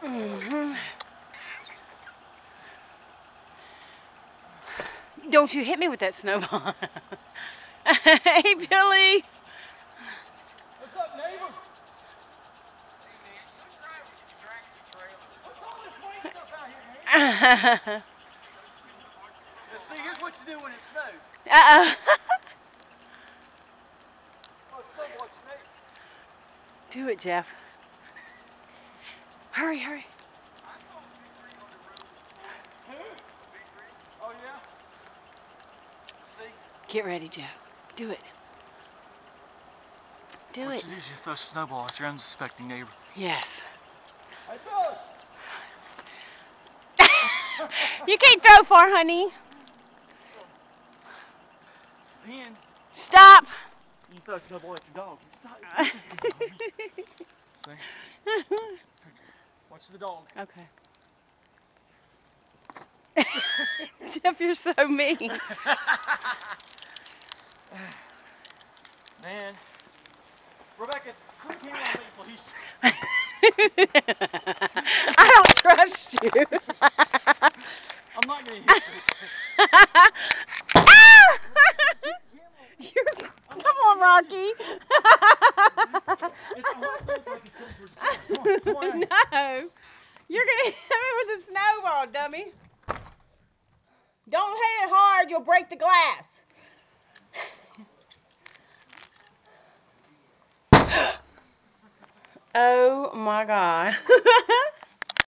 Mhm. Don't you hit me with that snowball. Hey, Billy. What's up, neighbor? What's all this white stuff out here, man? Now, see, here's what you do when it snows. Uh-oh. Oh, snowboard snake. Do it, Jeff. Hurry, hurry. Who? Oh, yeah? See? Get ready, Jeff. Do it. Do What it. you do is you throw a snowball at your unsuspecting neighbor. Yes. Hey, Billy! You can't throw far, honey. Then, Stop. you throw a snowball at your dog. Stop. See? Watch the dog. Okay. Jeff, you're so mean. Man. Rebecca, quit hitting on me, please. I don't trust you. I'm not going to hit you. Come on, Rocky. No. You're going to hit me with a snowball, dummy. Don't hit it hard, you'll break the glass. Oh my God.